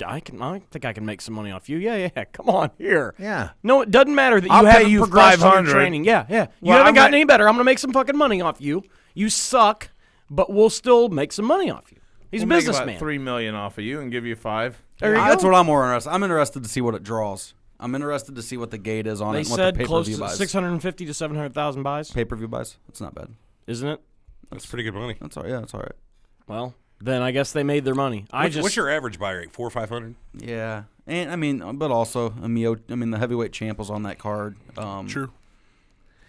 I think I can make some money off you. Yeah. Come on here. Yeah. No, it doesn't matter that I'll you pay haven't you progressed in your $500. training. Yeah. You Well, haven't I'm gotten not- any better. I'm going to make some fucking money off you. You suck, but we'll still make some money off you. He's a We'll make businessman. about $3 million off of you and give you $5. There you go. That's what I'm more interested. I'm interested to see what it draws. I'm interested to see what the gate is on They it and what said the close pay-per-view to buys. 650 to 700,000 buys. Pay-per-view buys. That's not bad. Isn't it? That's pretty good money. That's all right. Yeah, that's all right. Well, then I guess they made their money. What's your average buy rate? 400 or 500? Yeah, and I mean, but also the heavyweight champ was on that card. True.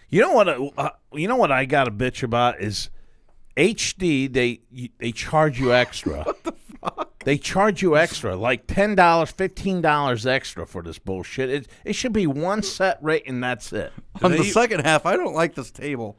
You know what I got a bitch about is HD. They charge you extra. What the fuck? They charge you extra, like $10, $15 extra for this bullshit. It should be one set rate and that's it. On the second half, I don't like this table.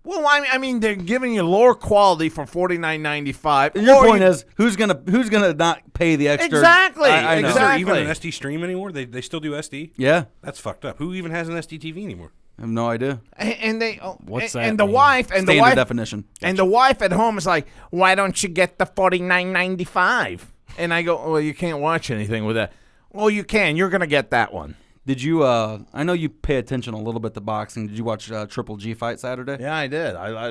Well, I mean, they're giving you lower quality for $49.95. And your point is, who's gonna not pay the extra? Exactly. I know. Is there Exactly. even an SD stream anymore? They still do SD? Yeah, That's fucked up. Who even has an SD TV anymore? I have no idea. And they What's and, that and the mean? wife and the Standard wife definition. and the wife at home is like, why don't you get the $49.95? And I go, well, you can't watch anything with that. Well, you can. You're gonna get that one. Did you? I know you pay attention a little bit to boxing. Did you watch Triple G fight Saturday? Yeah, I did. I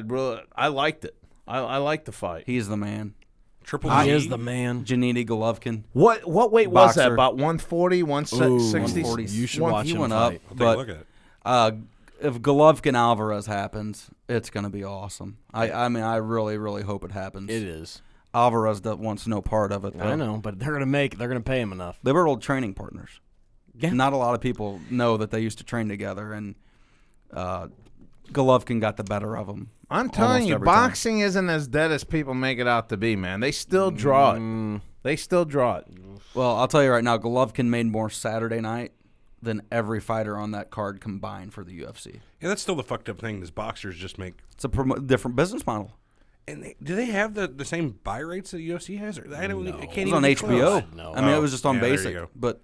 liked it. I liked the fight. He's the man. Triple He G? is the man. Janini Golovkin. What weight was that? Boxer. About 140, 160? 140. You should watch He him went fight. up, I'll take but a look at it. if Golovkin Alvarez happens, it's gonna be awesome. I mean, I really, really hope it happens. It is. Alvarez wants no part of it. Though. I know, but they're gonna pay him enough. They were old training partners. Yeah. Not a lot of people know that they used to train together, and Golovkin got the better of him. I'm telling almost you, every time. boxing isn't as dead as people make it out to be, man. They still draw it. They still draw it. Well, I'll tell you right now, Golovkin made more Saturday night than every fighter on that card combined for the UFC. Yeah, that's still the fucked up thing. Is boxers just make. It's a different business model. And do they have the same buy rates that UFC has? Or I don't. I can't It was even on be HBO. close. No. I mean, it was just on yeah, there you basic. go. But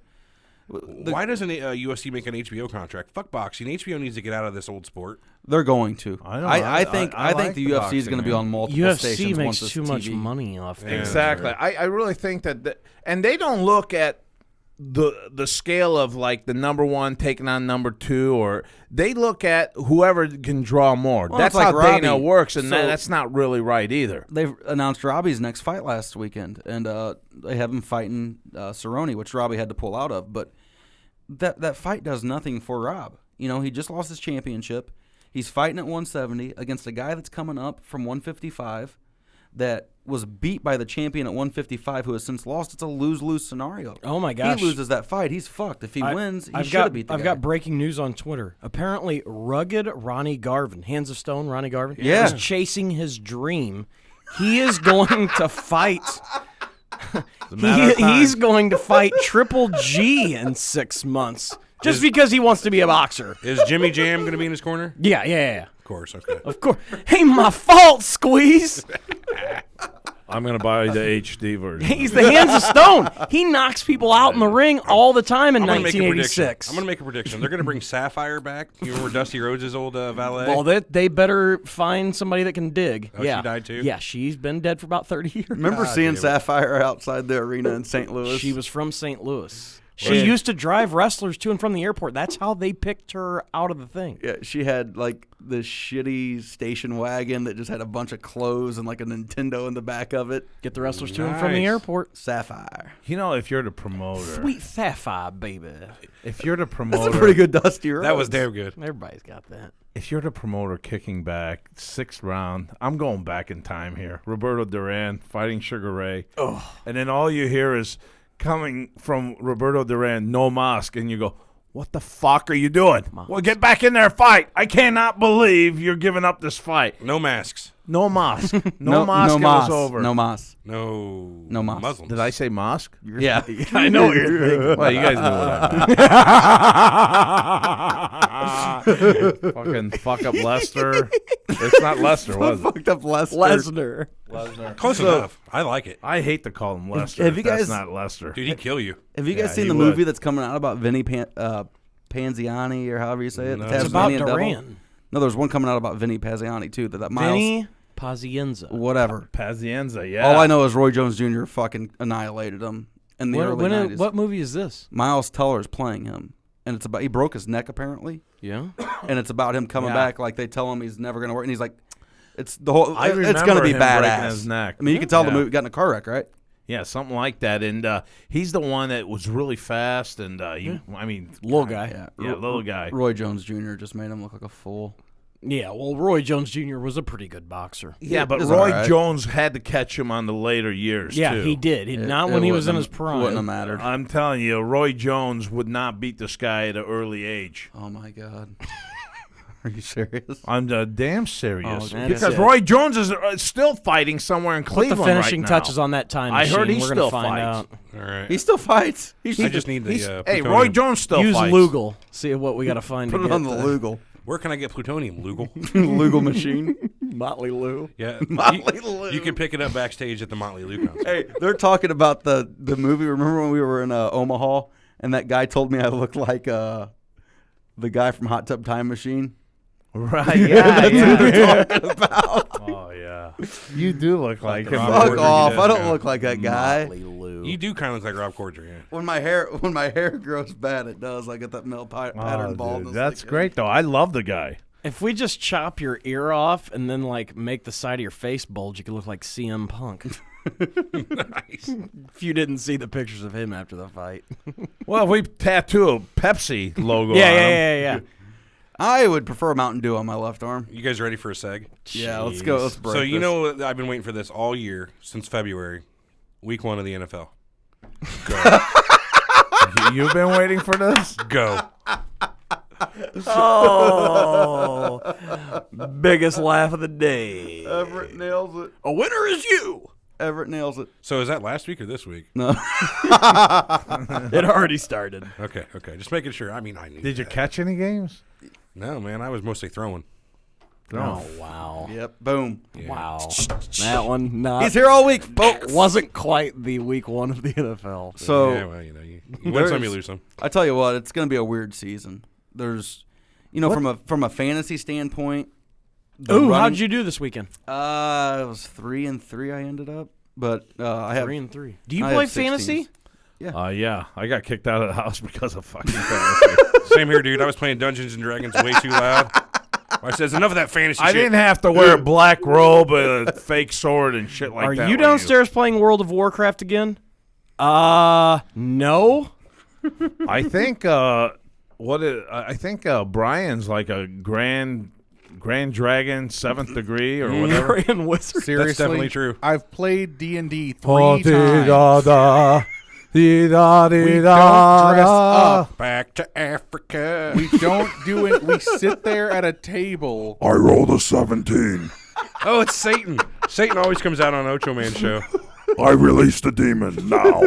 Why doesn't UFC make an HBO contract? Fuck boxing. HBO needs to get out of this old sport. they're going to. I know. I think I like the the UFC is going to be boxing, on multiple UFC stations once makes this too much TV. money off Yeah. this. Exactly. I really think that, and they don't look at the scale of like the number one taking on number two, or they look at whoever can draw more. Well, That's it's like how Dana Robbie. works, and So- that's not really right either. They've announced Robbie's next fight last weekend, and they have him fighting Cerrone, which Robbie had to pull out of. But that fight does nothing for Rob. You know, he just lost his championship. He's fighting at 170 against a guy that's coming up from 155 that was beat by the champion at 155 who has since lost. It's a lose-lose scenario. Oh my gosh! He loses that fight, he's fucked. If he wins, he should have beat the guy. I've got breaking news on Twitter. Apparently, rugged Ronnie Garvin, Hands of Stone, Ronnie Garvin, Yeah. is chasing his dream. He is going to fight. He's going to fight Triple G in 6 months, just because he wants to be a boxer. Is Jimmy Jam going to be in his corner? Yeah. Of course. Okay. Of course. Ain't my fault, Squeeze. I'm gonna buy the HD version. He's the Hands of Stone. He knocks people out in the ring all the time in I'm gonna make a prediction. 1986. I'm going to make a prediction. They're going to bring Sapphire back. You remember Dusty Rhodes' old valet? Well, they better find somebody that can dig. Oh, yeah. she died too? Yeah, she's been dead for about 30 years. Remember God seeing damn it. Sapphire outside the arena in St. Louis? She was from St. Louis. She used to drive wrestlers to and from the airport. That's how they picked her out of the thing. Yeah, she had like this shitty station wagon that just had a bunch of clothes and like a Nintendo in the back of it. Get the wrestlers to and from the Nice. airport. Sapphire. You know, if you're the promoter, Sweet Sapphire, baby. if you're the That's promoter, a pretty good Dusty Rhodes. That was damn good. Everybody's got that. if you're the promoter kicking back, 6th round, I'm going back in time here. Roberto Duran fighting Sugar Ray. Oh. And then all you hear is coming from Roberto Duran, no mask, and you go, what the fuck are you doing? Well, get back in there, fight. I cannot believe you're giving up this fight. No masks. No mask. No mask. No It mas. was over. No mas. No mas. Muslims. Did I say mosque? Yeah. I know what you're thinking. Well, you guys knew what I meant. Fucking fuck up Lester. It's not Lester, was it? Fucked up Lester. Lesnar. Close enough. I like it. I hate to call him Lester. Have you if that's guys- not Lester? Dude, he'd kill you. Have you guys Yeah, seen he the would. movie that's coming out about Vinny Panziani or however you say it? No. The It's about Tasmanian Devil? Duran. No, there's one coming out about Vinny Panziani too. That Miles. Vinny Pazienza. Whatever. Pazienza, yeah. All I know is Roy Jones Jr. fucking annihilated him in the early 90s. What movie is this? Miles Teller's playing him, and it's about he broke his neck apparently, Yeah. and it's about him coming Yeah. back. Like they tell him he's never gonna work, and he's like, it's the whole. I It's remember gonna be him breaking badass. his neck. I mean, you can tell the Yeah. movie got in a car wreck, right? Yeah, something like that. And he's the one that was really fast. And Little guy. Yeah, little guy. Roy Jones Jr. just made him look like a fool. Yeah, well, Roy Jones Jr. was a pretty good boxer. Yeah, but It's Roy all right. Jones had to catch him on the later years, Yeah, too. he did. Not It when he was in wouldn't his have- prime. Wouldn't have mattered. I'm telling you, Roy Jones would not beat this guy at an early age. Oh my God. Are you serious? I'm damn serious. Oh, that's because it. Roy Jones is still fighting somewhere in Put Cleveland the finishing right now. touches on that time I machine. heard he We're still gonna find fights. out. All right. He still fights. I just need the Hey, plutonium. Roy Jones still Use fights. Lugal. See what we got to find. Put to it get on the Lugal. Where can I get plutonium, Lugal? Lugal machine. Motley Lou. Yeah, Motley Lou. you can pick it up backstage at the Motley Lou concert. Hey, they're talking about the movie. Remember when we were in Omaha and that guy told me I looked like the guy from Hot Tub Time Machine? Right, yeah, yeah. They're talking about. Oh, yeah. You do look like him. Rob Fuck Corddry, off! he I does, don't yeah. look like that guy. Motley Lou. You do kind of look like Rob Corddry, yeah. When my hair grows bad, it does. I get that male pattern Oh, baldness. dude, that's like- great, though. I love the guy. If we just chop your ear off and then like make the side of your face bulge, you could look like CM Punk. Nice. If you didn't see the pictures of him after the fight. Well, if we tattoo a Pepsi logo Yeah, on him. yeah. I would prefer Mountain Dew on my left arm. You guys ready for a seg? Yeah, let's go. Let's break So you this. know what? I've been waiting for this all year since February, week 1 of the NFL. You've been waiting for this? Go. Oh, biggest laugh of the day. Everett nails it. A winner is you. Everett nails it. So is that last week or this week? No. It already started. Okay. Just making sure. I mean, I knew. Did you that. catch any games? No, man. I was mostly throwing. Oh, wow. Yep. Boom. Yeah. Wow. That one He's here all week, folks. wasn't quite the week 1 of the NFL. So yeah, well, you win some, you lose some. I tell you what, it's going to be a weird season. There's, from a fantasy standpoint. Ooh, how'd you do this weekend? It was 3-3. I ended up, but I have 3-3. Do you I play have 16s. fantasy? Yeah. I got kicked out of the house because of fucking fantasy. Same here, dude. I was playing Dungeons and Dragons way too loud. I says enough of that fantasy I shit. didn't have to wear a black robe, a fake sword, and shit like Are that. you downstairs playing World of Warcraft again? No. I think Brian's like a grand dragon 7th degree or whatever. Grand Wizard. Seriously, That's definitely true. I've played D&D 3 Oh, times. We We don't dress up. Back to Africa. We don't do it. We sit there at a table. I rolled a 17. Oh, it's Satan. Satan always comes out on Ochoman show. I release the demon now.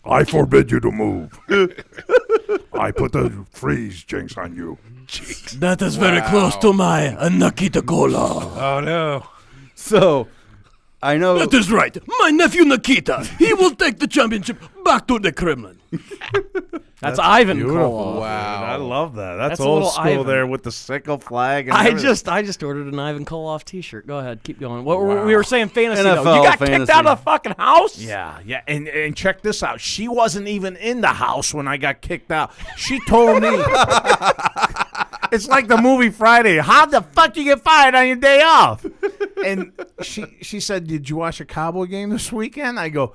I forbid you to move. I put the freeze jinx on you. That is very close to my Nakita Cola. Oh, no. So I know That is right. My nephew Nikita. He will take the championship back to the Kremlin. That's Ivan Beautiful. Koloff. Wow. I love that. That's That's a old little school Ivan. there with the sickle flag. And I everything. just ordered an Ivan Koloff T-shirt. Go ahead, keep going. What we were saying fantasy though. NFL You got kicked fantasy. out of the fucking house. Yeah, and check this out. She wasn't even in the house when I got kicked out. She told me. It's like the movie Friday. How the fuck you get fired on your day off? And she said, "Did you watch a Cowboy game this weekend?" I go,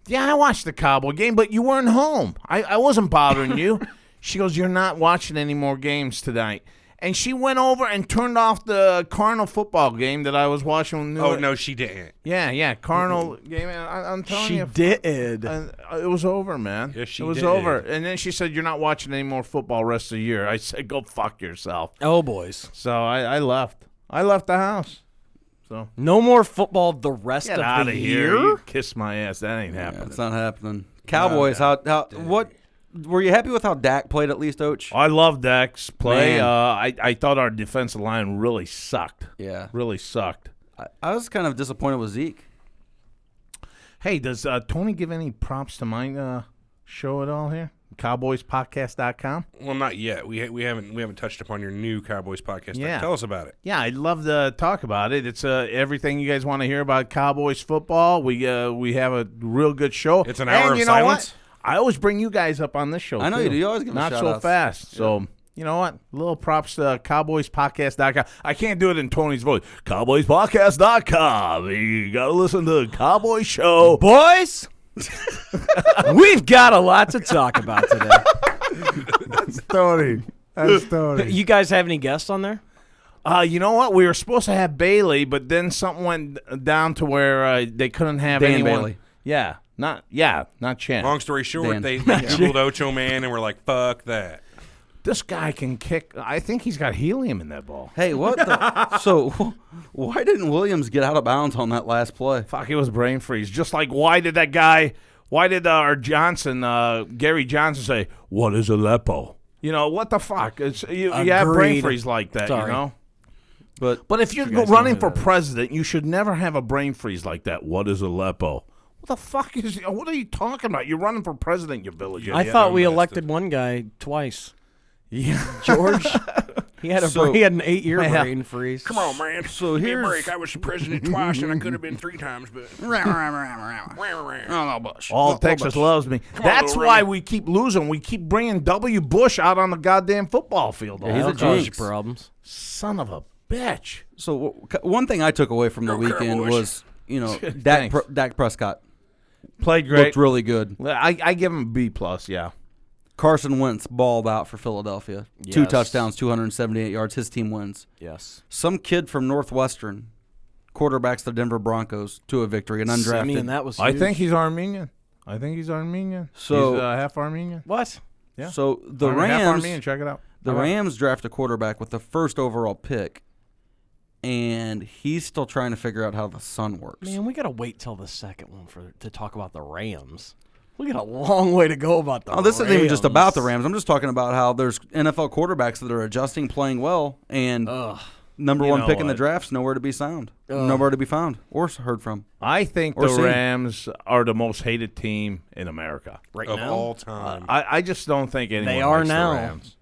"Yeah, I watched the Cowboy game, but you weren't home. I wasn't bothering you." She goes, "You're not watching any more games tonight." And she went over and turned off the Cardinal football game that I was watching. Oh, no, she didn't. Yeah, Cardinal game. I'm telling She you. did. It was over, man. Yes, she It was did. over. And then she said, "You're not watching any more football rest of the year." I said, "Go fuck yourself." Oh boys, So I left. I left the house. So no more football the rest get of out the of year. here. You kiss my ass. That ain't Yeah, happening. it's not happening. Cowboys, what were you happy with how Dak played at least, Oach? I love Dak's play. Man. I thought our defensive line really sucked. Yeah. Really sucked. I was kind of disappointed with Zeke. Hey, does Tony give any props to my show at all here? CowboysPodcast.com. Well, not yet. We haven't touched upon your new Cowboys podcast. Yeah. Tell us about it. Yeah, I'd love to talk about it. It's everything you guys want to hear about Cowboys football. We have a real good show. It's an hour and of you know silence. What? I always bring you guys up on this show. I know too. you do. You always give Not us so shout-outs. fast. So you know what? Little props to CowboysPodcast.com. I can't do it in Tony's voice. CowboysPodcast.com. You got to listen to the Cowboy Show. Boys, we've got a lot to talk about today. That's Tony. That's Tony. You guys have any guests on there? You know what? We were supposed to have Bailey, but then something went down to where they couldn't have Dan anyone. Bailey. Yeah, not Chan. Long story short, Dan. they Googled Ochoman and were like, fuck that. This guy can kick. I think he's got helium in that ball. Hey, what the? So, why didn't Williams get out of bounds on that last play? Fuck, it was brain freeze. Just like, why did our Gary Johnson say, what is Aleppo? You know, what the fuck? You have brain Agreed. freeze like that, Sorry. you know? But If you're guys running don't know for president, you should never have a brain freeze like that. What is Aleppo? What the fuck what are you talking about? You're running for president, you village I idiot. thought we I'm elected one guy twice. Yeah. George, he had an 8-year Yeah. brain freeze. Come on, man. So Give me a here's- break. I was the president twice, and I could have been 3 times, but. All Texas loves me. That's little why Ray. we keep losing. We keep bringing W. Bush out on the goddamn football field. Yeah, he's a That'll cause you jinx. problems. Son of a bitch. So one thing I took away from the Go weekend Cowboys. was, Thanks. Dak Prescott Played great. looked really good. I give him a B+, yeah. Carson Wentz balled out for Philadelphia. 2 Yes. touchdowns, 278 yards. His team wins. Yes. Some kid from Northwestern quarterbacks the Denver Broncos to a victory, an undrafted. I mean, that was I huge. think he's Armenian. So So- he's half Armenian. What? Yeah. So the Half Rams, Armenian, check it out. the Rams draft a quarterback with the first overall pick, and he's still trying to figure out how the sun works. Man, we got to wait till the second one to talk about the Rams. We got a long way to go about the Oh, this isn't even just about the Rams. Rams. I'm just talking about how there's NFL quarterbacks that are adjusting, playing well, and number You one know pick in the what? draft's nowhere to be nowhere to be found or heard from. I think Or the seen. Rams are the most hated team in America. Right Of now. all time. I just don't think anyone They are likes now. the Rams.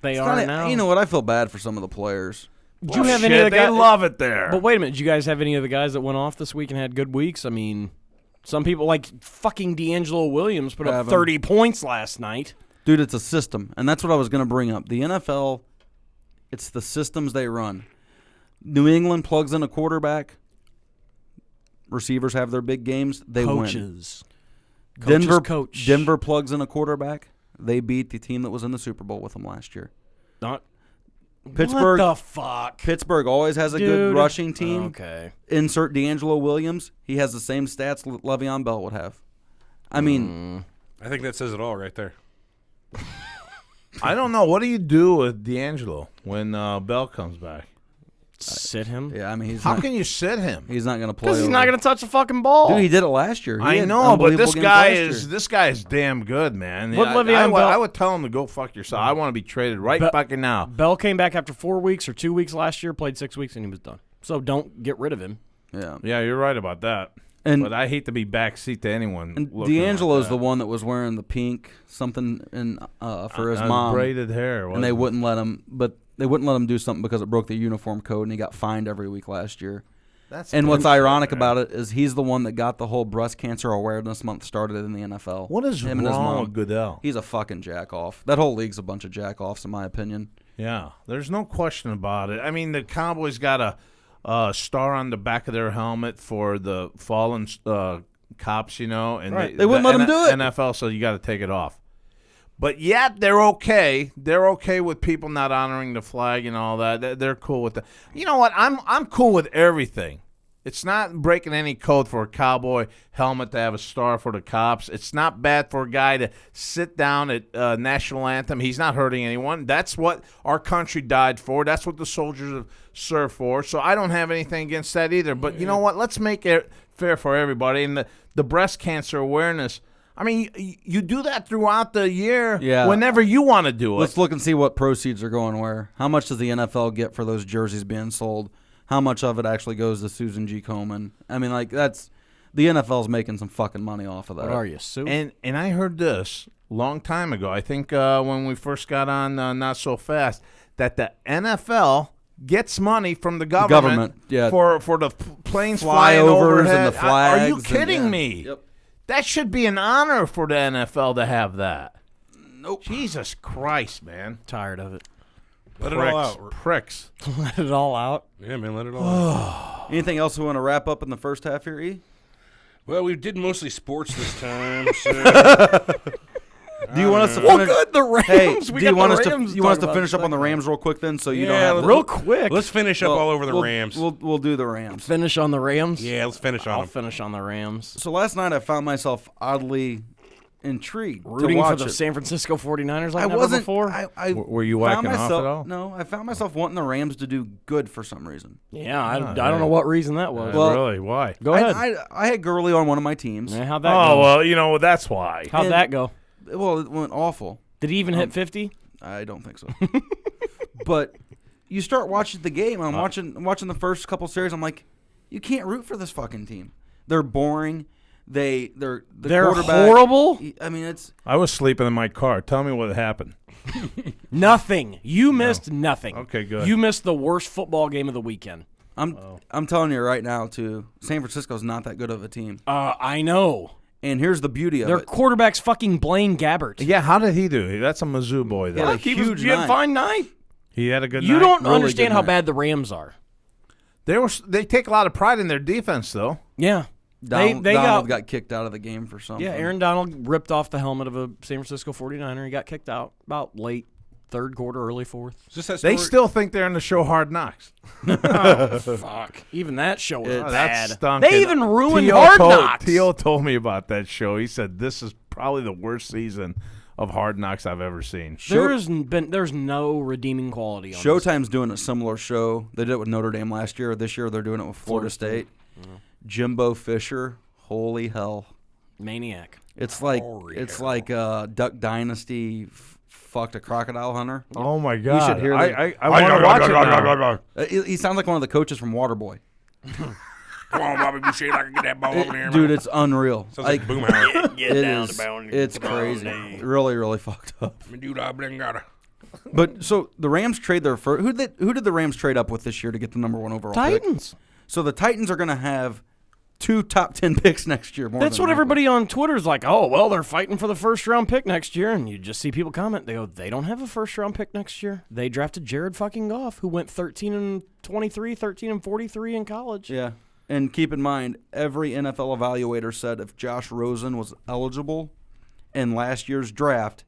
They It's are not- now. You know what? I feel bad for some of the players. Did you have any of the They guys? love it there. But wait a minute. Did you guys have any of the guys that went off this week and had good weeks? I mean, some people like fucking D'Angelo Williams put up Have 'em. 30 points last night. Dude, it's a system, and that's what I was going to bring up. The NFL, it's the systems they run. New England plugs in a quarterback. Receivers have their big games. They win. Coaches. Denver coach. Denver plugs in a quarterback. They beat the team that was in the Super Bowl with them last year. Not Pittsburgh. What the fuck? Pittsburgh always has a good Dude. rushing team. Okay. Insert D'Angelo Williams. He has the same stats Le'Veon Bell would have. I mean, I think that says it all right there. I don't know. What do you do with D'Angelo when Bell comes back? Sit him. yeah, I mean he's How not, can you sit him? he's not going to play. Because he's not over- going to touch the fucking ball. Dude, he did it last year. He I had know, but unbelievable this games guy last year. is damn good, man. What Le'Veon Bell- I would tell him to go fuck yourself. I want to be traded right fucking now. Bell came back after 4 weeks or 2 weeks last year, played 6 weeks, and he was done. So don't get rid of him. Yeah. Yeah, you're right about that. And But I hate to be backseat to anyone. And looking D'Angelo's like the that. one that was wearing the pink something in for his On mom, braided hair, and they wasn't wouldn't let him. But they wouldn't let him do something because it broke the uniform code, and he got fined every week last year. That's And what's bullshit, ironic man. about it is he's the one that got the whole breast cancer awareness month started in the NFL. What is Him and his wrong mom. with Goodell? He's a fucking jack off. That whole league's a bunch of jack offs, in my opinion. Yeah, there's no question about it. I mean, the Cowboys got a star on the back of their helmet for the fallen cops, you know, and Right. They wouldn't let 'em do it. NFL, so you got to take it off. But yet they're okay. They're okay with people not honoring the flag and all that. They're cool with that. You know what? I'm cool with everything. It's not breaking any code for a cowboy helmet to have a star for the cops. It's not bad for a guy to sit down at national anthem. He's not hurting anyone. That's what our country died for. That's what the soldiers have served for. So I don't have anything against that either. But you know what? Let's make it fair for everybody. And the breast cancer awareness, I mean, you do that throughout the year Yeah. whenever you want to do it. Let's look and see what proceeds are going where. How much does the NFL get for those jerseys being sold? How much of it actually goes to Susan G. Komen? I mean, like, that's the NFL's making some fucking money off of that. What are you, Sue? And I heard this. long time ago. I think when we first got on Not So Fast, that the NFL gets money from the government, yeah. for the planes flying Flyovers overhead. and the flags. Are you kidding and, me? Yep. That should be an honor for the NFL to have that. Nope. Jesus Christ, man. Tired of it. Let it all out. Pricks. Let it all out. Yeah, man, let it all out. Anything else we want to wrap up in the first half here, E? Well, we did mostly sports this time. So. Do you want us to Well, finish? good. The Rams. Hey, we do you got want the us to Rams you want us talk to finish about up on the Rams real quick then, so you don't Yeah, have to, real quick. Let's finish up Well, all over the we'll- Rams. We'll do the Rams. Finish on the Rams. Yeah, let's finish on I'll them. finish on the Rams. So last night I found myself oddly intrigued Rooting to for watch the it. San Francisco 49ers like I never wasn't. before. I Were you found whacking off myself, at all? No, I found myself wanting the Rams to do good for some reason. yeah, I don't know what reason that was. Well, really? Why? Go ahead. I had Gurley on one of my teams. Yeah, how'd that Oh, go? well, you know, that's why. How'd and- that go? Well, it went awful. Did he even hit 50? I don't think so. But you start watching the game. I'm watching the first couple series. I'm like, you can't root for this fucking team. They're boring. They're quarterback. horrible? I mean, it's I was sleeping in my car. Tell me what happened. Nothing. You missed nothing. Okay, good. You missed the worst football game of the weekend. I'm telling you right now, too. San Francisco's not that good of a team. I know. And here's the beauty of Their it. quarterback's fucking Blaine Gabbert. Yeah, how did he do? That's a Mizzou boy, though. Yeah, Look, he huge had a night. fine night. He had a good You night. don't Really understand good how night. bad the Rams are. They take a lot of pride in their defense, though. Yeah. Donald they got kicked out of the game for something. Yeah, Aaron Donald ripped off the helmet of a San Francisco 49er. He got kicked out about late third quarter, early fourth. Is this that They story? still think they're in the show Hard Knocks. Fuck. Even that show was Oh, bad. that stunk. They And even ruined T.O. Hard told- Knocks. T.O. told me about that show. He said, this is probably the worst season of Hard Knocks I've ever seen. There's no redeeming quality on this. Showtime's doing a similar show. They did it with Notre Dame last year. This year they're doing it with Florida State. Jimbo Fisher, holy hell! Maniac. It's like Duck Dynasty fucked a crocodile hunter. Oh, my God. should hear that. I want to watch it now. He sounds like one of the coaches from Waterboy. Come on, Bobby Boucher, I can get that ball over there. Dude, man. it's unreal. Sounds like Boomhauer. Get It down is. the bound. It's crazy. Really, really fucked up. Dude, I blink got her. But so the Rams trade their first. Who did the Rams trade up with this year to get the number one overall pick? Titans. So the Titans are going to have 2 top 10 picks next year. That's what everybody on Twitter is like. Oh, well, they're fighting for the first round pick next year, and you just see people comment. They go, they don't have a first round pick next year. They drafted Jared fucking Goff, who went 13-23, 13-43 in college. Yeah. And keep in mind, every NFL evaluator said if Josh Rosen was eligible in last year's draft,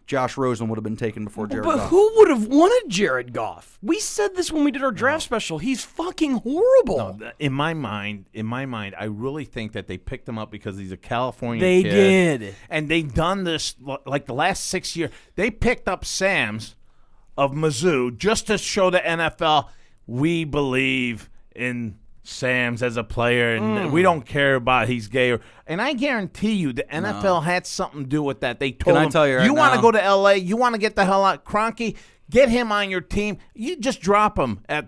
Josh Rosen would have been taken before Jared But Goff. who would have wanted Jared Goff? We said this when we did our draft special. He's fucking horrible. In my mind, I really think that they picked him up because he's a California They kid. did. And they've done this like the last 6 years. They picked up Sam's of Mizzou just to show the NFL we believe in Sam's as a player, and we don't care about he's gay. And I guarantee you the NFL had something to do with that. They told I him, tell you right you want to now- go to L.A., you want to get the hell out. Kroenke, get him on your team. You just drop him at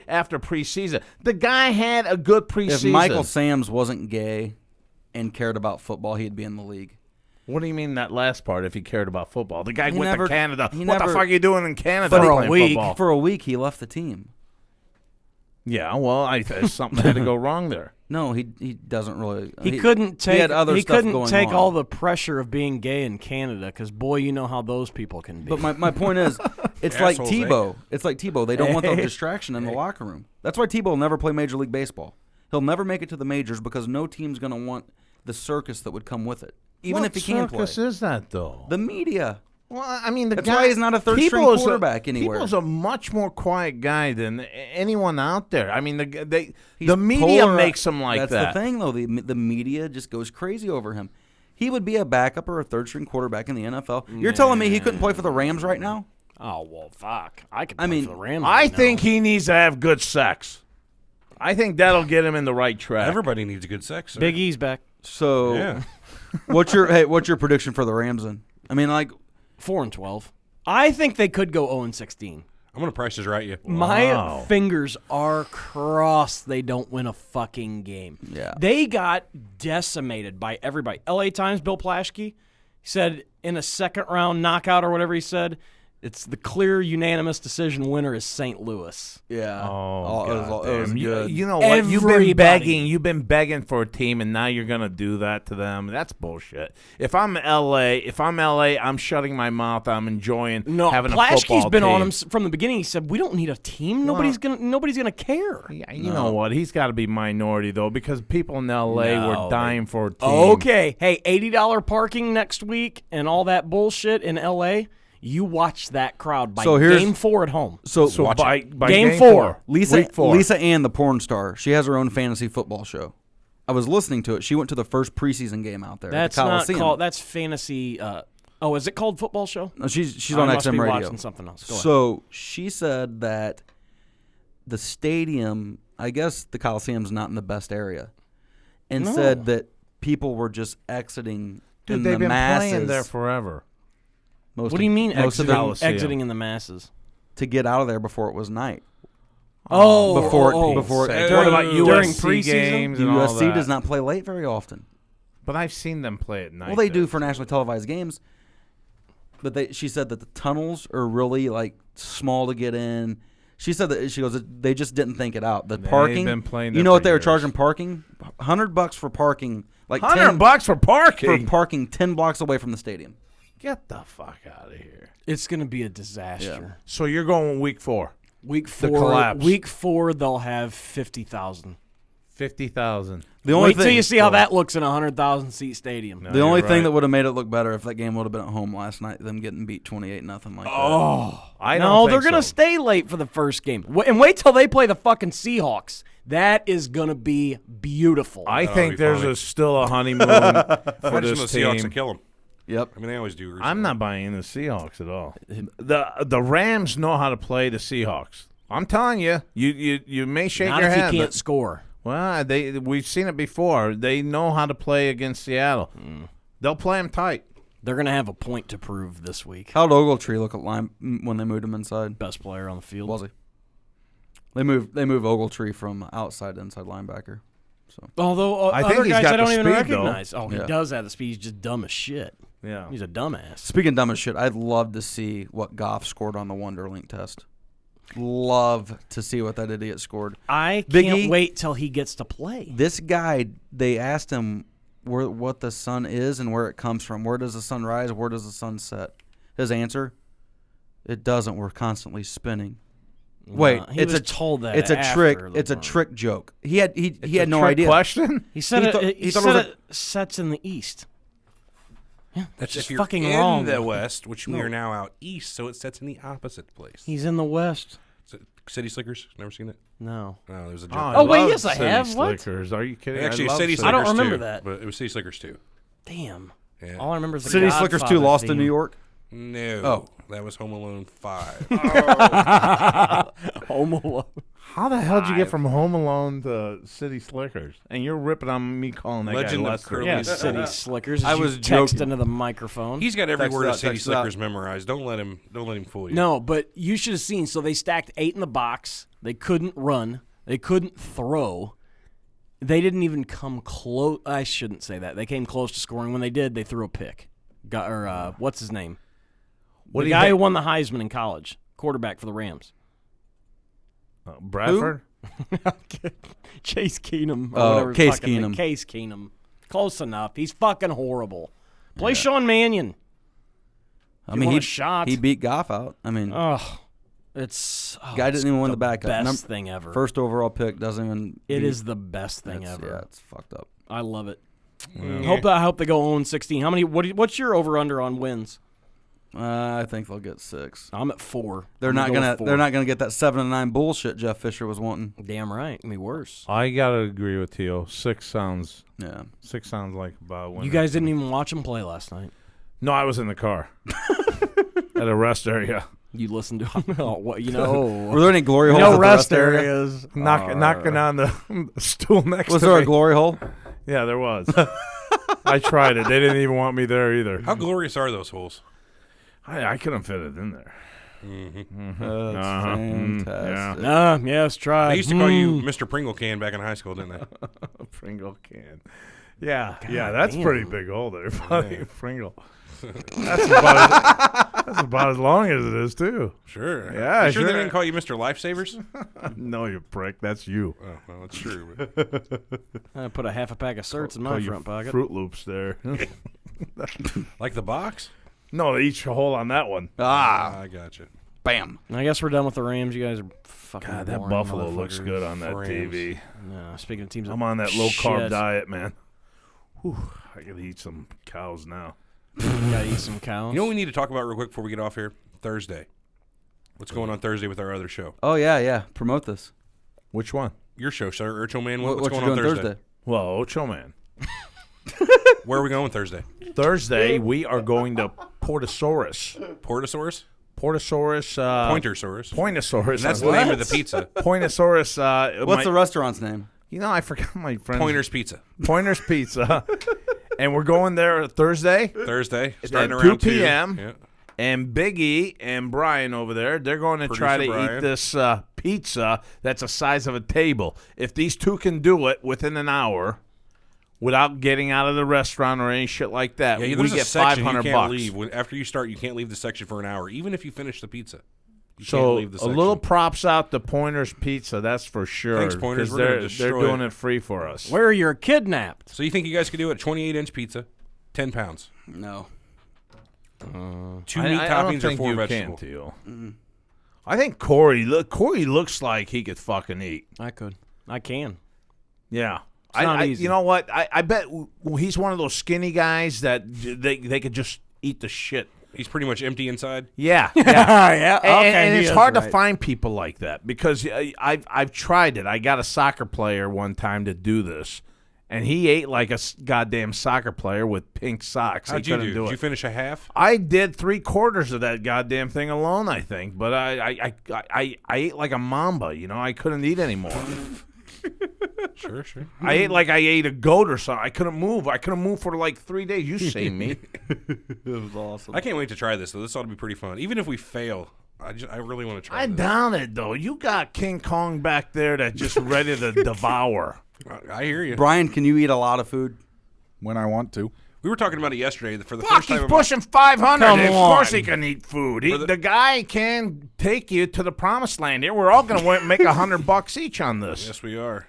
after preseason. The guy had a good preseason. If Michael Sams wasn't gay and cared about football, he'd be in the league. What do you mean that last part? If he cared about football, the guy He went never- to Canada. he What the never- fuck are you doing in Canada For a playing week, football? for a week, he left the team. Yeah, well, something had to go wrong there. No, he doesn't really. He couldn't take. He had other stuff couldn't going take on. all the pressure of being gay in Canada, because boy, you know how those people can be. But my point is, it's like Assholes, eh? Tebow. It's like Tebow. They don't want the distraction in the locker room. That's why Tebow will never play Major League Baseball. He'll never make it to the majors because no team's going to want the circus that would come with it, even if he can play. What circus is that, though? The media. Well, I mean, That's why he's not a third-string Tebow's quarterback anywhere. Tebow's a much more quiet guy than anyone out there. I mean, the He's media polar- makes him like That's that. the thing, though. The media just goes crazy over him. He would be a backup or a third-string quarterback in the NFL. You're telling me he couldn't play for the Rams right now? oh well, fuck. I could. I play mean, for the Rams. I right think now. he needs to have good sex. I think that'll get him in the right track. Everybody needs a good sex. Sir. Big E's back. So, Yeah. what's your prediction for the Rams then? I mean, like, 4-12. I think they could go 0-16. I'm going to price this right you. My fingers are crossed they don't win a fucking game. Yeah. They got decimated by everybody. LA Times, Bill Plaschke, He said in a second round knockout or whatever he said, it's the clear unanimous decision winner is St. Louis. Yeah. Oh, it was goddamn. good. You know what? Everybody. You've been begging for a team, and now you're gonna do that to them. That's bullshit. If I'm LA, I'm shutting my mouth. I'm enjoying having a football Plashke's been team. on him from the beginning. He said, "We don't need a team. Nobody's gonna care." Yeah, you know what? He's got to be minority though, because people in LA were dying for a team. Okay, hey, $80 parking next week and all that bullshit in LA. You watch that crowd by game 4 at home. So by game 4. Week 4. Lisa Ann, the porn star, she has her own fantasy football show. I was listening to it. She went to the first preseason game out there. That's at the not Coliseum. called. That's fantasy. Is it called football show? No, she's I on must XM be Radio. watching something else. Go ahead. So she said that the stadium, I guess the Coliseum's not in the best area, and said that people were just exiting Dude, in they've the been masses. playing there forever. What do you mean Coliseum. exiting in the masses? To get out of there before it was night. Before What about during USC preseason? games and all USC that? does not play late very often. But I've seen them play at night. Well, they do there. for nationally televised games. But she said that the tunnels are really like small to get in. She said that they just didn't think it out. The parking. been playing you there know what for they were years. charging parking? $100 for parking. Like $100 for parking. for parking 10 blocks away from the stadium. Get the fuck out of here. It's going to be a disaster. So you're going week 4. Week The 4. collapse. Week 4, they'll have 50,000. 50,000. The only Wait till thing you see how that looks in a 100,000 seat stadium. No, the only you're thing right. that would have made it look better if that game would have been at home last night, them getting beat 28-0 like that. I No, don't they're think going to so. stay late for the first game. And wait till they play the fucking Seahawks. That is going to be beautiful. I That'll think be there's funny. still a honeymoon I for just this want the Seahawks to team. kill them. Yep. I mean, they always do. I'm not buying into the Seahawks at all. The Rams know how to play the Seahawks. I'm telling you, you may shake Not your if head. you can't but- score. Well, we've seen it before. They know how to play against Seattle. They'll play them tight. They're going to have a point to prove this week. How'd Ogletree look at line when they moved him inside? Best player on the field. Was he? They move Ogletree from outside to inside linebacker. So Although I think other he's guys got I don't the even speed, recognize. Oh, he Yeah. does have the speed. He's just dumb as shit. Yeah. He's a dumbass. speaking of dumb as shit, I'd love to see what Goff scored on the Wonderlink test. Love to see what that idiot scored. I Big can't E? wait till he gets to play. This guy, they asked him what the sun is and where it comes from. Where does the sun rise? Where does the sun set? His answer: it doesn't. We're constantly spinning. Wait, He it's was a told that. it's a after trick. the It's a run. trick joke. He had no Trick idea. Question? He said He it. thought- He he thought it said was it sets in the east. Yeah, That's just if you're fucking in wrong. the west, which we are now out east, so it sets in the opposite place. He's in the west. City Slickers? Never seen it? No. No, there's a joke. I Oh, wait, love yes, I City have. What? Slickers. Are you kidding? Actually, I love City City- I don't Slickers remember too, that. but it was City Slickers too. Damn. Yeah. All I remember is the City Slickers 2 Godfather lost to theme. New York. No. Oh. That was Home Alone 5. Home Alone. How the hell did you get from Home Alone to City Slickers? And you're ripping on me calling that Legend guy of Lester. Curly Yeah, Listen. City Slickers. I as you was text joking. into the microphone. He's got every Text word it of out, City text it out. Slickers memorized. Don't let him fool you. No, but you should have seen. So they stacked 8 in the box. They couldn't run. They couldn't throw. They didn't even come close. I shouldn't say that. They came close to scoring. When they did, they threw a pick. What's his name? What the do you guy who think? won the Heisman in college, quarterback for the Rams. Bradford? Chase Keenum. Or Oh, whatever his Case fucking name- Keenum. Case Keenum. Close enough. He's fucking horrible. Play Sean Mannion. I You mean, want he a shot? he beat Goff out. I mean, Oh, it's guy it's didn't even win the the backup. best thing ever. First overall pick doesn't even. It beat- is the best thing that's- ever. Yeah, it's fucked up. I love it. I hope they go 0-16. How many? What's your over under on wins? I think they'll get 6. I'm at 4. They're I'm not go gonna. with 4. They're not gonna get that 7-9 bullshit Jeff Fisher was wanting. Damn right. Gonna be worse. I gotta agree with Tio. 6 sounds Yeah. like about when You guys didn't even watch him play last night. No, I was in the car at a rest area, You listened to him. Oh, what you know? Were there any glory holes? no at the rest area? areas. knocking on the stool next Was to there me. a glory hole? Yeah, there was. I tried it. They didn't even want me there either. How glorious are those holes? I couldn't fit it in there. That's fantastic. Yes, try. They used to call you Mr. Pringle Can back in high school, didn't they? A Pringle can. Yeah, that's damn. pretty big hole there, buddy. Pringle. That's about as long as it is, too. Sure. Yeah, You sure they sure. didn't call you Mr. Lifesavers? No, you prick. That's you. Oh, well, that's true. But I put a half a pack of certs in my Call front pocket. Fruit Loops there. like the box? No, each hole on that one. I gotcha. Bam. I guess we're done with the Rams. You guys are fucking God, that boring buffalo looks motherfuckers. good on that Rams. TV. No, speaking of teams, I'm on that low-carb shit. diet, man. Whew, I could eat some cows now. Gotta eat some cows. You know what we need to talk about real quick before we get off here? Thursday. What's going on Thursday with our other show? Oh, yeah. Promote this. Which one? Your show, sir. Ochoman. What's What going you on doing Thursday? Well, Ochoman. Where are we going Thursday? Thursday, we are going to Portosaurus. Portosaurus? Portosaurus. Pointersaurus. Pointosaurus. And that's the name of the pizza. Pointosaurus. What's the restaurant's name? You know, I forgot my friend. Pointer's Pizza. Pointer's Pizza. And we're going there Thursday. Thursday. At Starting 2 around 2 p.m. Yeah. And Big E and Brian over there, they're going to try to Producer eat Brian. this pizza that's the size of a table. If these two can do it within an hour without getting out of the restaurant or any shit like that, Yeah, we there's get a section you $500. can't leave. After you start, you can't leave the section for an hour, even if you finish the pizza. You can't So leave the a section. little props out to Pointer's Pizza, that's for sure. Thanks, Pointers. 'cause We're gonna they're destroy doing it. it free for us. Where you're kidnapped. So you think you guys could do it? 28-inch pizza, 10 pounds. No. 2 meat I toppings don't or think 4 you vegetable. can, Teal. I think Corey looks like he could fucking eat. I could. I can. Yeah. not easy. You know what? I bet he's one of those skinny guys that they could just eat the shit. He's pretty much empty inside. Yeah. yeah. And he it's is hard to right. find people like that because I've tried it. I got a soccer player one time to do this, and he ate like a goddamn soccer player with pink socks. How'd He you couldn't do? it. Did you finish a half? I did 3/4 of that goddamn thing alone, I think. But I ate like a mamba. You know, I couldn't eat anymore. Sure. I ate like I ate a goat or something. I couldn't move. I couldn't move for like 3 days. You seen me. It was awesome. I can't wait to try this, though. This ought to be pretty fun. Even if we fail, I really want to try I this. doubt it, though. You got King Kong back there that's just ready to devour. I hear you. Brian, can you eat a lot of food? when I want to. We were talking about it yesterday. For the Fuck, first time he's in my- pushing 500. Come Of course on. he can eat food. For the- The guy can take you to the promised land here. We're all going to make $100 each on this. Yes, we are.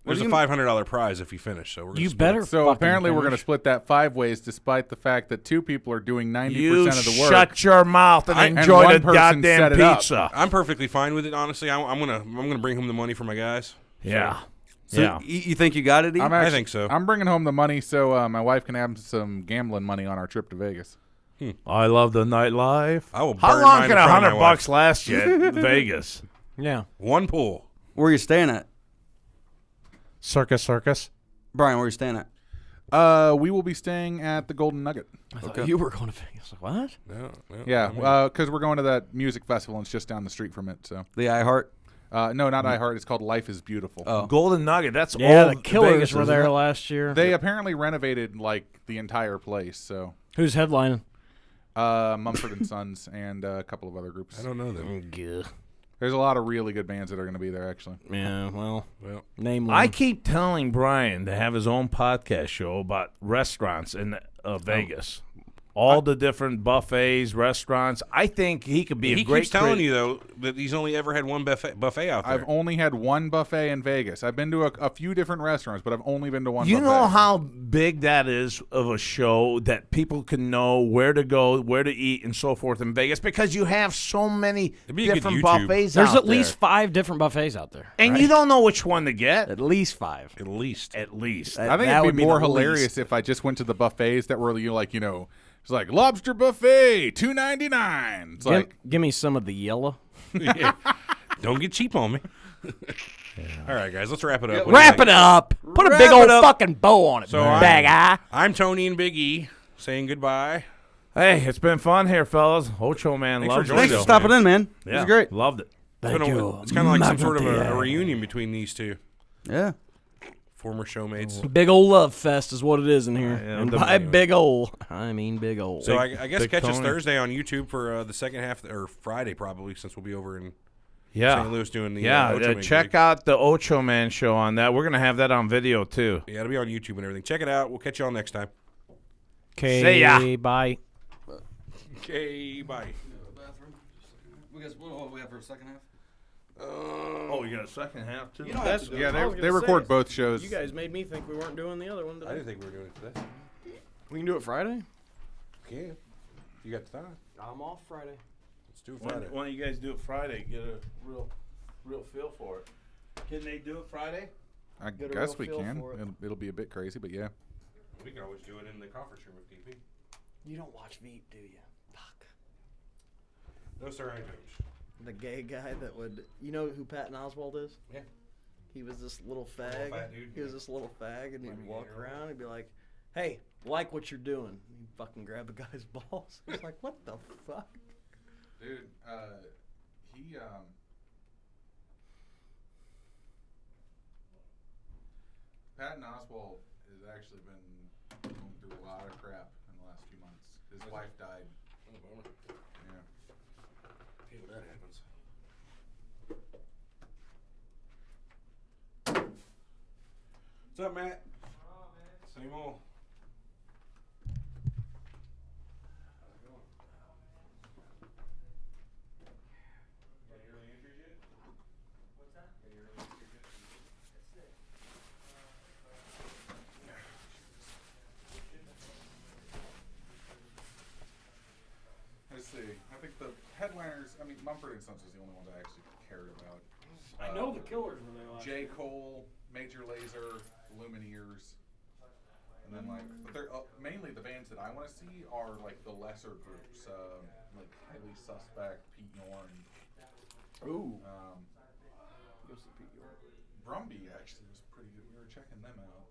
There's a $500 prize if you finish. So we're gonna You split better. it. So fucking apparently we're going to finish. split that 5 ways, despite the fact that 2 people are doing 90% You of the work. shut your mouth and and enjoy one the person goddamn set it up. pizza. I'm perfectly fine with it. Honestly, I'm gonna bring home the money for my guys. Yeah. So yeah. you think you got it? Ian? I think so. I'm bringing home the money so my wife can have some gambling money on our trip to Vegas. I love the nightlife. I will How burn long mine can in front of my $100 wife. last you at Vegas? Yeah. One pool. Where are you staying at? Circus. Brian, where are you staying at? We will be staying at the Golden Nugget. I thought you were going to Vegas. What? No, Yeah, I mean, because we're going to that music festival and it's just down the street from it. So The iHeart? no, not iHeart. It's called Life is Beautiful. Oh. Golden Nugget. That's Yeah, all the Killers Vegas, were isn't there it? last year. They apparently renovated like the entire place. So Who's headlining? Mumford and Sons and a couple of other groups. I don't know them. There's a lot of really good bands that are going to be there. Actually, Yeah, well, Well, name one. I keep telling Brian to have his own podcast show about restaurants in Vegas. All the different buffets, restaurants. I think he could be he a great keeps telling crit- you though that he's only ever had one buffet out there. I've only had one buffet in Vegas. I've been to a few different restaurants, but I've only been to one. You buffet. know how big that is of a show that people can know where to go, where to eat, and so forth in Vegas because you have so many It'd be a good different YouTube. buffets There's out at least there. 5 different buffets out there. And you don't know which one to get. At least 5. At least. At least. I think that it'd would be be more the hilarious least. if I just went to the buffets that were it's like lobster buffet $2.99. It's like Give me some of the yellow. Yeah. Don't get cheap on me. All right, guys, let's wrap it up. What do you Wrap think? it up. Put a Wrap big it old up. fucking bow on it, So bag eye. I'm Tony and Big E saying goodbye. Hey, it's been fun here, fellas. Ocho Man Thanks for loves joining it. Thanks for us, stopping man. in, man. Yeah, It was great. Loved it. It's kind of like some sort of a reunion between these two Yeah. former showmates. Big old love fest is what it is in here. Yeah, and the- by big old, I mean big old. So I guess Big catch us Tony. Thursday on YouTube for the second half, or Friday probably, since we'll be over in Yeah. St. Louis doing the Yeah, Ocho Man check gig. out the Ocho Man show on that. We're going to have that on video, too. Yeah, it'll be on YouTube and everything. Check it out. We'll catch y'all next time. Okay, See ya. bye. Okay, bye. Bathroom. We guys, what do we have for a second half? Oh, you got a second half too? That's, Yeah, I was they gonna record say, both shows. You guys made me think we weren't doing the other one I today. didn't think we were doing it today. We can do it Friday. Can. You got the time. I'm off Friday. Let's do it Why Friday. don't you guys do it Friday? Get a real feel for it. Can they do it Friday? I Get a guess real we feel can. for it. It'll be a bit crazy, but yeah. We can always do it in the conference room if need be. You don't watch Veep, do you? Fuck. No, sir, I don't. The gay guy that would, you know who Patton Oswalt is? Yeah. He was this little Little fag. fat dude, He was yeah. this little fag, and he'd Might be walk gay, around and be like, "Hey, like what you're doing." He'd fucking grab a guy's balls. It's like, what the fuck? Dude, he Patton Oswalt has actually been going through a lot of crap in the last few months. His wife died. Oh, bummer. Yeah. Hey, when that happens. What's up, Matt? Same old. Let's see. I think the headliners. I mean, Mumford & Sons was the only ones I actually cared about. I know the Killers when they last. J. Cole, Major Lazer, Lumineers, and then but they're mainly the bands that I want to see are like the lesser groups, like Highly Suspect, Pete Yorn. Ooh. Go see Pete Yorn. Brumby actually was pretty good. We were checking them out.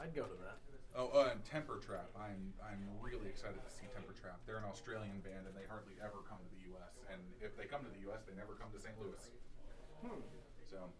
I'd go to that. And Temper Trap. I'm really excited to see Temper Trap. They're an Australian band, and they hardly ever come to the U.S. And if they come to the U.S., they never come to St. Louis. So.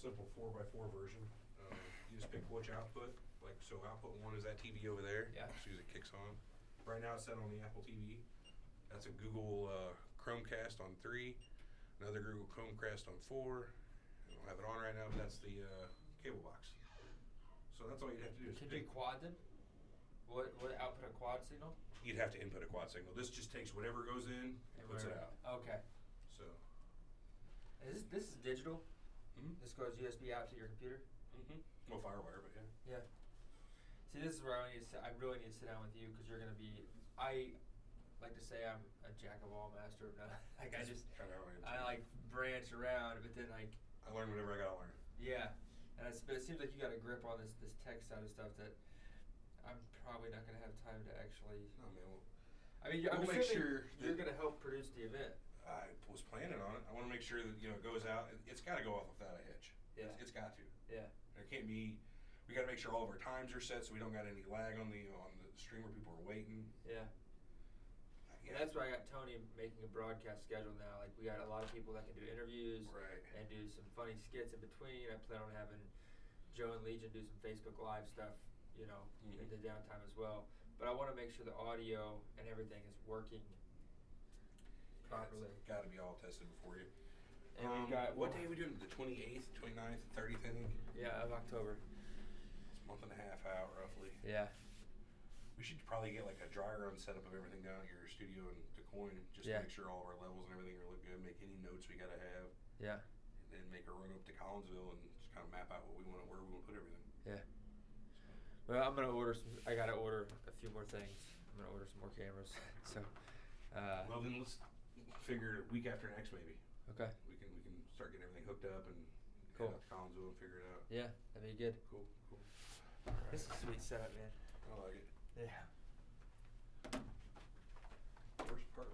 Simple 4x4 version. You just pick which output. Like, so output 1 is that TV over there. Yeah. As soon as it kicks on. Right now it's set on the Apple TV. That's a Google Chromecast on 3. Another Google Chromecast on 4. I don't have it on right now, but that's the cable box. So that's all you'd have to do. Is Could you quad them? What output a quad signal? You'd have to input a quad signal. This just takes whatever goes in and puts it out. Okay. So. This is digital. Mm-hmm. This goes USB out to your computer. Mm-hmm. Well, FireWire, but yeah. Yeah. See, this is where I really need to sit down with you because you're going to be. I like to say I'm a jack of all, master of none. Like I like branch around, but then like. I learn whatever I gotta learn. Yeah, but it seems like you got a grip on this tech side of stuff that I'm probably not going to have time to actually. No, man. I'm make assuming sure you're going to help produce the event. I was planning on it. I want to make sure that it goes out. It's got to go off without a hitch. Yeah. It's got to. Yeah. There can't be. We got to make sure all of our times are set so we don't got any lag on the stream where people are waiting. Yeah. And that's why I got Tony making a broadcast schedule now. Like we got a lot of people that can do interviews and do some funny skits in between. I plan on having Joe and Legion do some Facebook Live stuff, in the downtime as well. But I want to make sure the audio and everything is working properly. It's got to be all tested before you. And we've got what day are we doing? The 28th, 29th, 30th, I think. Yeah, of October. It's a month and a half out, roughly. Yeah. We should probably get like a dry run setup of everything down at your studio in DeCoin, just to make sure all of our levels and everything are look good. Make any notes we gotta have. Yeah. And then make a run up to Collinsville and just kind of map out where we want to put everything. Yeah. Well, I'm gonna order some. I gotta order a few more things. I'm gonna order some more cameras. So. Well, then let's figure week after next maybe. Okay. We can start getting everything hooked up and cool. head out to Collinsville and figure it out. Yeah, that'd be good. Cool. This is a sweet setup, man. I like it. Yeah. Worst part